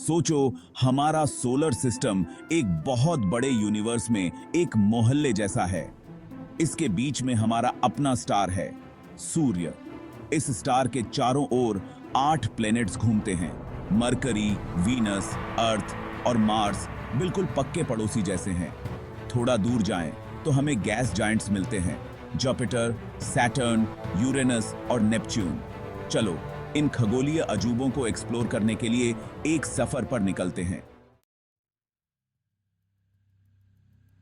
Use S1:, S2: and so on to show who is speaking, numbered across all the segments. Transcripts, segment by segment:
S1: सोचो, हमारा solar system एक बहुत बड़े यूनिवर्स में एक मोहल्ले जैसा है। इसके बीच में हमारा अपना स्टार है, सूर्य। इस स्टार के चारों ओर 8 प्लैनेट्स घूमते हैं। मरकरी, वीनस, अर्थ और मार्स बिल्कुल पक्के पड़ोसी जैसे हैं। थोड़ा दूर जाएं तो हमें गैस जायंट्स मिलते हैं, जुपिटर, सैटर्न, यूरेनस और नेपच्यून। चलो, इन खगोलीय अजूबों को एक्सप्लोर करने के लिए एक सफर पर निकलते हैं।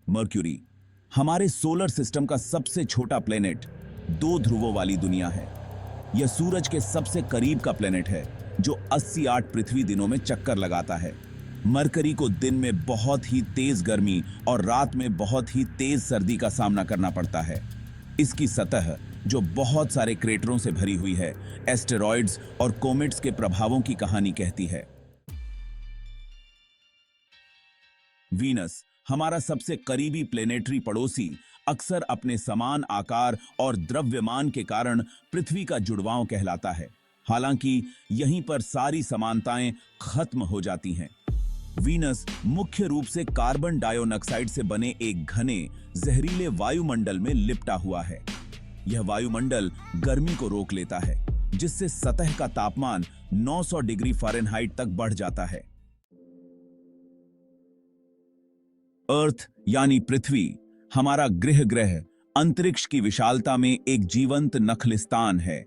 S1: मर्क्यूरी, हमारे सोलर सिस्टम का सबसे छोटा प्लेनेट, 2 ध्रुवों वाली दुनिया है। यह सूरज के सबसे करीब का प्लेनेट है, जो 88 पृथ्वी दिनों में चक्कर लगाता है। मरकरी को दिन में बहुत ही तेज गर्मी और रात में बहुत ही तेज सर्दी का सामना करना पड़ता है। इसकी सतह, जो बहुत सारे क्रेटरों से भरी हुई है, एस्टेरॉइड्स और कोमेट्स के प्रभावों की कहानी कहती है। वीनस, हमारा सबसे करीबी प्लेनेटरी पड़ोसी, अक्सर अपने समान आकार और द्रव्यमान के कारण पृथ्वी का जुड़वांव कहलाता है। हालांकि यहीं पर सारी समानताएं खत्म हो जाती हैं। वीनस मुख्य रूप से कार्बन डाइऑक्साइड से बने एक घने, जहरीले वायुमंडल में लिपटा हुआ है। यह वायुमंडल गर्मी को रोक लेता है, जिससे सतह का तापमान 900 डिग्री फ़ारेनहाइट तक बढ़ जाता है। अर्थ यानी पृथ्वी, हमारा ग्रह अंतरिक्ष की विशालता में एक जीवंत नखलिस्तान है।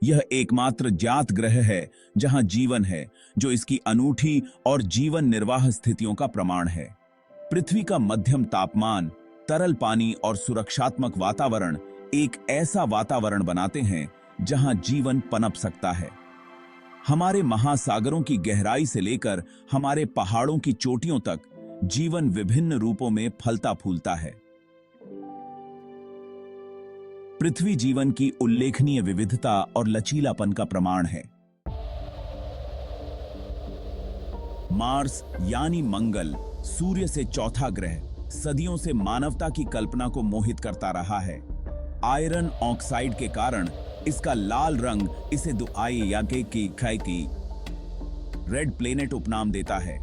S1: यह एकमात्र ज्ञात ग्रह है जहां जीवन है, जो इसकी अनूठी और जीवन निर्वाह स्थितियों का प्रमाण है। पृथ्वी का मध्यम तापमान, तरल पानी और सुरक्षात्मक वातावरण एक ऐसा वातावरण बनाते हैं जहां जीवन पनप सकता है। हमारे महासागरों की गहराई से लेकर हमारे पहाड़ों की चोटियों तक जीवन विभिन्न रूपों में फलता फूलता है। पृथ्वी जीवन की उल्लेखनीय विविधता और लचीलापन का प्रमाण है। मार्स यानी मंगल, सूर्य से चौथा ग्रह, सदियों से मानवता की कल्पना को मोहित करता रहा है। आयरन ऑक्साइड के कारण इसका लाल रंग इसे दुआई या की रेड प्लेनेट उपनाम देता है।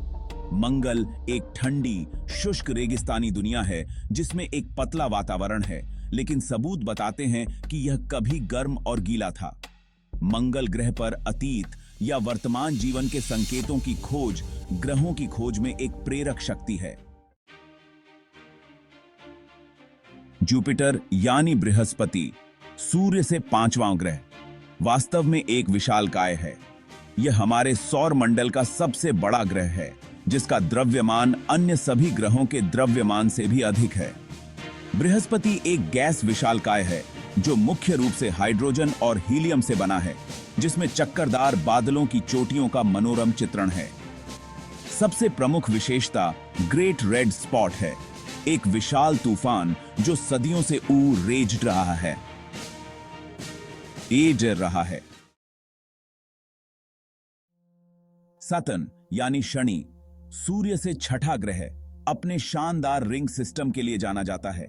S1: मंगल एक ठंडी, शुष्क रेगिस्तानी दुनिया है जिसमें एक पतला वातावरण है, लेकिन सबूत बताते हैं कि यह कभी गर्म और गीला था। मंगल ग्रह पर अतीत या वर्तमान जीवन के संकेतों की खोज ग्रहों की खोज में एक प्रेरक शक्ति है। जुपिटर यानी बृहस्पति, सूर्य से 5वां ग्रह, वास्तव में एक विशालकाय है। यह हमारे सौर मंडल का सबसे बड़ा ग्रह है, जिसका द्रव्यमान अन्य सभी ग्रहों के द्रव्यमान से भी अधिक है। बृहस्पति एक गैस विशालकाय है जो मुख्य रूप से हाइड्रोजन और हीलियम से बना है, जिसमें चक्करदार बादलों की चोटियों का मनोरम चित्रण है। सबसे प्रमुख विशेषता ग्रेट रेड स्पॉट है, एक विशाल तूफान जो सदियों से रेज रहा है। सतर्न यानी शनि, सूर्य से 6ठा ग्रह, अपने शानदार रिंग सिस्टम के लिए जाना जाता है।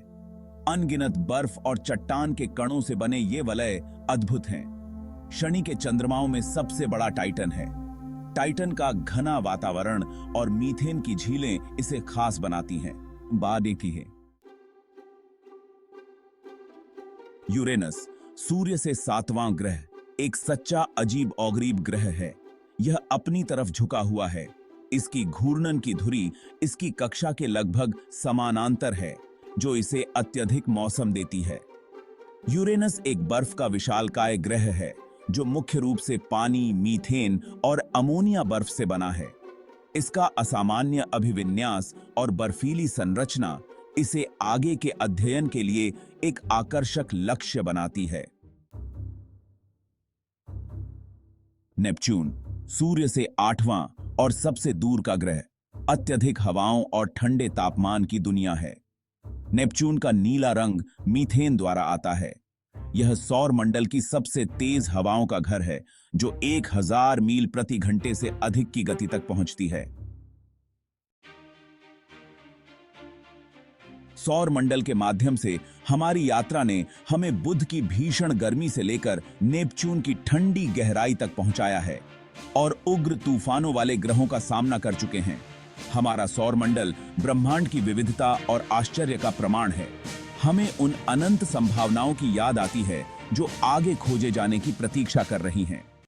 S1: अनगिनत बर्फ और चट्टान के कणों से बने ये वलय अद्भुत हैं। शनि के चंद्रमाओं में सबसे बड़ा टाइटन है। टाइटन का घना वातावरण और मीथेन की झीलें इसे खास बनाती हैं। बाद की है यूरेनस, सूर्य से 7वां ग्रह, एक सच्चा अजीब औगरीब ग्रह है। यह अपनी तरफ झुका हुआ है। इसकी घूर्णन की धुरी इसकी कक्षा के लगभग समानांतर है, जो इसे अत्यधिक मौसम देती है। यूरेनस एक बर्फ का विशालकाय ग्रह है जो मुख्य रूप से पानी, मीथेन और अमोनिया बर्फ से बना है। इसका असामान्य अभिविन्यास और बर्फीली संरचना इसे आगे के अध्ययन के लिए एक आकर्षक लक्ष्य बनाती है। नेपच्यून, सूर्य से 8वां और सबसे दूर का ग्रह, अत्यधिक हवाओं और ठंडे तापमान की दुनिया है। नेपच्यून का नीला रंग मीथेन द्वारा आता है। यह सौर मंडल की सबसे तेज हवाओं का घर है, जो 1000 मील प्रति घंटे से अधिक की गति तक पहुंचती है। सौर मंडल के माध्यम से हमारी यात्रा ने हमें बुध की भीषण गर्मी से लेकर नेपच्यून की ठंडी गहराई तक पहुंचाया है। और उग्र तूफानों वाले ग्रहों का सामना कर चुके हैं। हमारा सौरमंडल ब्रह्मांड की विविधता और आश्चर्य का प्रमाण है। हमें उन अनंत संभावनाओं की याद आती है जो आगे खोजे जाने की प्रतीक्षा कर रही हैं।